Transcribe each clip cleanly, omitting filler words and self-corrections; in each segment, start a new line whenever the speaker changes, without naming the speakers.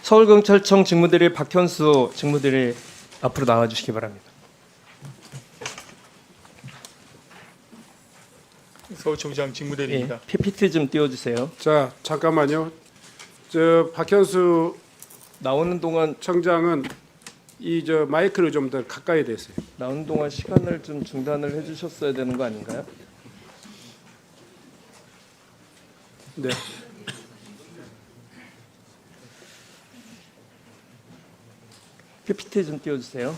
서울경찰청 직무대리 박현수 직무대리 앞으로 나와주시기 바랍니다.
서울청장 직무대리입니다.
예, PPT 좀 띄워주세요.
자, 잠깐만요. 저 박현수
나오는 동안
청장은 이 저 마이크를 좀 더 가까이 대세요.
나오는 동안 시간을 좀 중단을 해주셨어야 되는 거 아닌가요?
네.
PPT 좀 띄워주세요.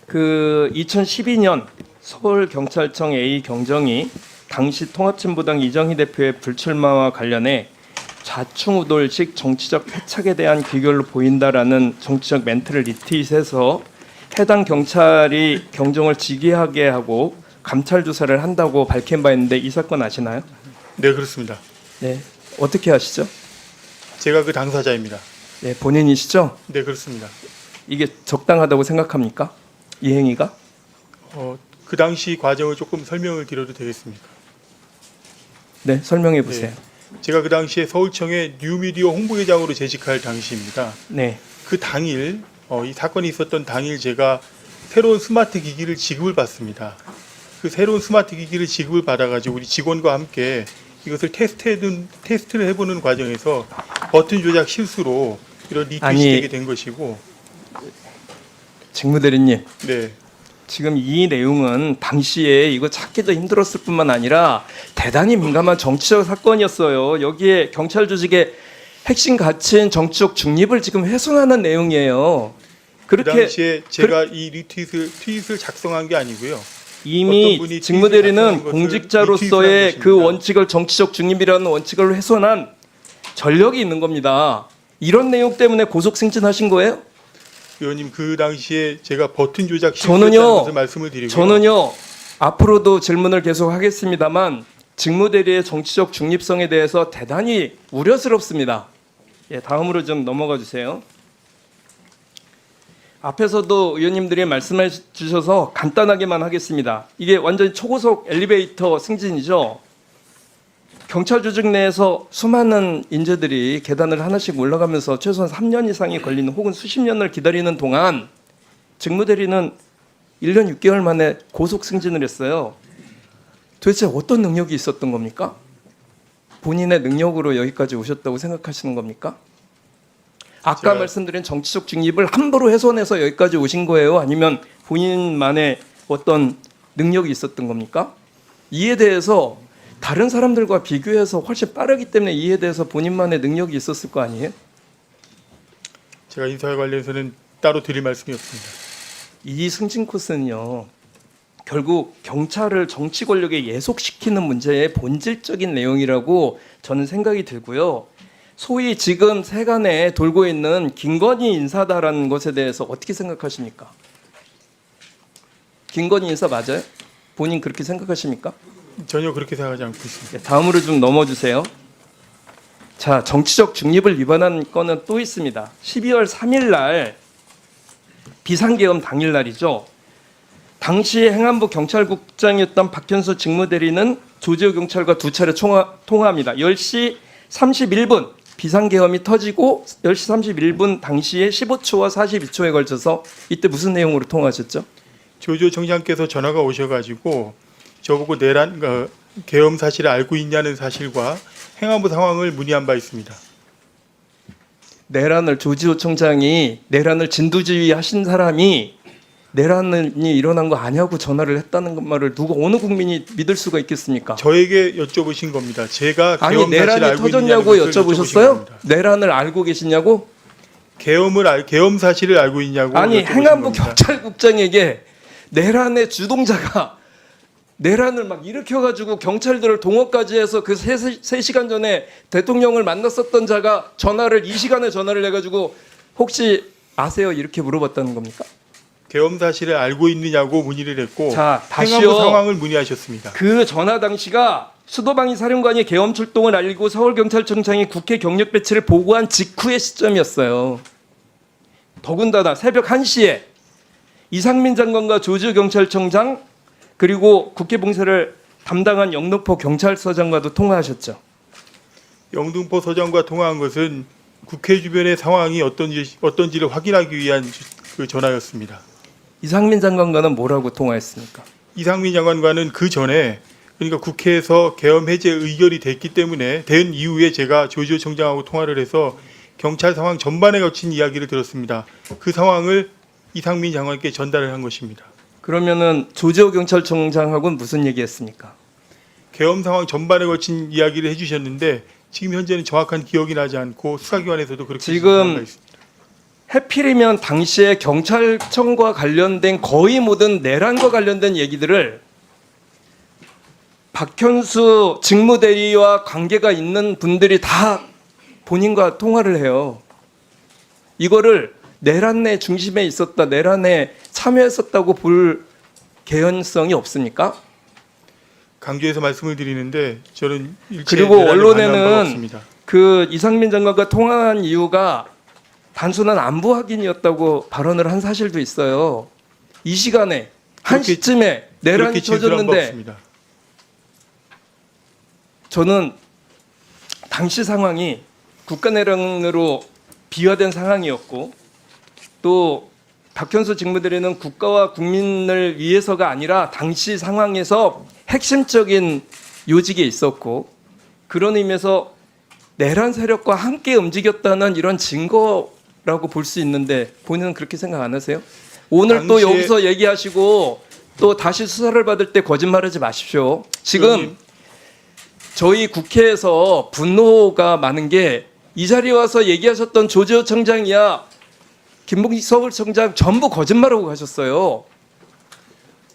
그 2012년 서울경찰청 A 경정이 당시 통합진보당 이정희 대표의 불출마와 관련해 좌충우돌식 정치적 패착에 대한 귀결로 보인다라는 정치적 멘트를 리트윗해서 해당 경찰이 경정을 직위하게 하고 감찰 조사를 한다고 밝힌 바 있는데 이 사건 아시나요?
네, 그렇습니다.
네, 어떻게 아시죠?
제가 그 당사자입니다.
네, 본인이시죠?
네, 그렇습니다.
이게 적당하다고 생각합니까? 이 행위가?
그 당시 과정을 조금 설명을 드려도 되겠습니까?
네, 설명해 보세요.
제가 그 당시에 서울청의 뉴미디어 홍보회장으로 재직할 당시입니다.
네.
그 당일 이 사건이 있었던 당일 제가 새로운 스마트 기기를 지급을 받습니다. 그 새로운 스마트 기기를 지급을 받아가지고 우리 직원과 함께 이것을 테스트를 해보는 과정에서 버튼 조작 실수로 이런 리트윗이 되게 된 것이고.
직무대리님,
네.
지금 이 내용은 당시에 이거 찾기도 힘들었을 뿐만 아니라 대단히 민감한 정치적 사건이었어요. 여기에 경찰 조직의 핵심 가치인 정치적 중립을 지금 훼손하는 내용이에요.
그 당시에 제가 이 트윗을 작성한 게 아니고요.
이미 직무대리는 공직자로서의 그 원칙을 정치적 중립이라는 원칙을 훼손한 전력이 있는 겁니다. 이런 내용 때문에 고속 승진하신 거예요?
의원님, 그 당시에 제가 버튼 조작 실수했다는 것을 말씀을 드리고요.
저는요 앞으로도 질문을 계속 하겠습니다만 직무대리의 정치적 중립성에 대해서 대단히 우려스럽습니다. 예, 다음으로 좀 넘어가 주세요. 앞에서도 의원님들이 말씀해 주셔서 간단하게만 하겠습니다. 이게 완전히 초고속 엘리베이터 승진이죠. 경찰 조직 내에서 수많은 인재들이 계단을 하나씩 올라가면서 최소한 3년 이상이 걸리는 혹은 수십 년을 기다리는 동안 직무대리는 1년 6개월 만에 고속 승진을 했어요. 도대체 어떤 능력이 있었던 겁니까? 본인의 능력으로 여기까지 오셨다고 생각하시는 겁니까? 아까 말씀드린 정치적 중립을 함부로 훼손해서 여기까지 오신 거예요? 아니면 본인만의 어떤 능력이 있었던 겁니까? 이에 대해서 다른 사람들과 비교해서 훨씬 빠르기 때문에 이에 대해서 본인만의 능력이 있었을 거 아니에요?
제가 인사에 관련해서는 따로 드릴 말씀이 없습니다.
이 승진 코스는요. 결국 경찰을 정치 권력에 예속시키는 문제의 본질적인 내용이라고 저는 생각이 들고요. 소위 지금 세간에 돌고 있는 김건희 인사다라는 것에 대해서 어떻게 생각하십니까? 김건희 인사 맞아요? 본인 그렇게 생각하십니까?
전혀 그렇게 생각하지 않고 있습니다.
네, 다음으로 좀 넘어주세요. 자, 정치적 중립을 위반한 건은 또 있습니다. 12월 3일 날 비상계엄 당일 날이죠. 당시 행안부 경찰국장이었던 박현수 직무대리는 조지호 경찰과 두 차례 통화합니다. 10시 31분 비상계엄이 터지고 10시 31분 당시에 15초와 42초에 걸쳐서 이때 무슨 내용으로 통화하셨죠?
조지호 청장께서 전화가 오셔가지고 저보고 계엄 사실을 알고 있냐는 사실과 행안부 상황을 문의한 바 있습니다.
내란을 조지호 청장이 내란을 진두지휘하신 사람이 내란이 일어난 거 아니냐고 전화를 했다는 말을 누가 어느 국민이 믿을 수가 있겠습니까?
저에게 여쭤보신 겁니다. 제가
아니
계엄 사실을
내란이
알고
터졌냐고
있냐는 것을
여쭤보셨어요?
겁니다.
내란을 알고 계시냐고?
계엄 사실을 알고 있냐고
아니
여쭤보신
행안부
겁니다.
경찰국장에게 내란의 주동자가 내란을 막 일으켜가지고 경찰들을 동원까지 해서 그 3시간 전에 대통령을 만났었던 자가 전화를 이 시간에 전화를 해가지고 혹시 아세요? 이렇게 물어봤다는 겁니까?
계엄 사실을 알고 있느냐고 문의를 했고
자, 다시요.
행안부 상황을 문의하셨습니다.
그 전화 당시가 수도방위 사령관이 계엄 출동을 알리고 서울경찰청장이 국회 경력 배치를 보고한 직후의 시점이었어요. 더군다나 새벽 1시에 이상민 장관과 조지호 경찰청장 그리고 국회 봉쇄를 담당한 영등포 경찰서장과도 통화하셨죠.
영등포 서장과 통화한 것은 국회 주변의 상황이 어떤지를 확인하기 위한 그 전화였습니다.
이상민 장관과는 뭐라고 통화했습니까?
이상민 장관과는 그 전에 그러니까 국회에서 계엄 해제 의결이 됐기 때문에 된 이후에 제가 조지호 청장하고 통화를 해서 경찰 상황 전반에 거친 이야기를 들었습니다. 그 상황을 이상민 장관께 전달을 한 것입니다.
그러면은 조지호 경찰청장하고는 무슨 얘기했습니까?
계엄 상황 전반에 거친 이야기를 해주셨는데 지금 현재는 정확한 기억이 나지 않고 수사기관에서도 그렇게
지금
진술한 바 있습니다.
해필이면 당시에 경찰청과 관련된 거의 모든 내란과 관련된 얘기들을 박현수 직무대리와 관계가 있는 분들이 다 본인과 통화를 해요. 이거를 내란의 중심에 있었다, 내란에 참여했었다고 볼 개연성이 없습니까?
강조해서 말씀을 드리는데 저는 일체
그리고
내란을 반대한 바가
언론에는
없습니다.
그 이상민 장관과 통화한 이유가 단순한 안보 확인이었다고 발언을 한 사실도 있어요. 이 시간에 한
그렇게-
시쯤에 내란이
그렇게 진술한 바
터졌는데
없습니다.
저는 당시 상황이 국가내란으로 비화된 상황이었고 또 박현수 직무대리는 국가와 국민을 위해서가 아니라 당시 상황에서 핵심적인 요직에 있었고 그런 의미에서 내란 세력과 함께 움직였다는 이런 증거라고 볼 수 있는데 본인은 그렇게 생각 안 하세요? 오늘 또
당시에-
여기서 얘기하시고 또 다시 수사를 받을 때 거짓말하지 마십시오. 지금
의원님,
저희 국회에서 분노가 많은 게 이 자리에 와서 얘기하셨던 조지호 청장이야 김봉식 서울청장 전부 거짓말하고 가셨어요.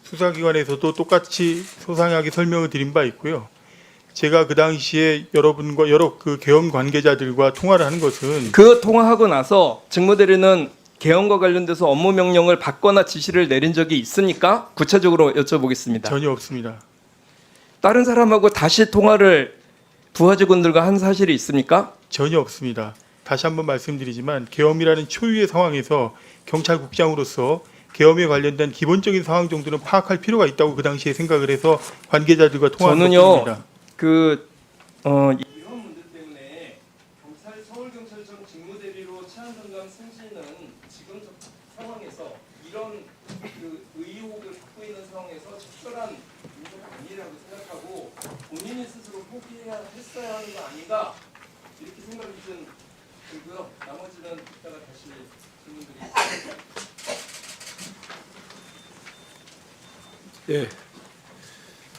수사기관에서도 똑같이 소상하게 설명을 드린 바 있고요. 제가 그 당시에 여러분과 여러 그 계엄 관계자들과 통화를 하는 것은
그 통화하고 나서 직무대리는 개헌과 관련돼서 업무 명령을 받거나 지시를 내린 적이 있습니까? 구체적으로 여쭤보겠습니다.
전혀 없습니다.
다른 사람하고 다시 통화를 부하 직원들과 한 사실이 있습니까?
전혀 없습니다. 다시 한번 말씀드리지만 계엄이라는 초유의 상황에서 경찰국장으로서 계엄에 관련된 기본적인 상황 정도는 파악할 필요가 있다고 그 당시에 생각을 해서 관계자들과 통화한
저는요,
것입니다.
이런 문제 때문에 서울경찰청 직무대리로 차은정감 승진은 지금 상황에서 이런 그 의혹을 갖고 있는 상황에서 적절한 문제가 아니라고 생각하고 본인이 스스로 포기해야 했어야 하는 거 아닌가 이렇게 생각이 좀 들고요. 나머지는 이따가 다시 질문드리겠습니다.
예.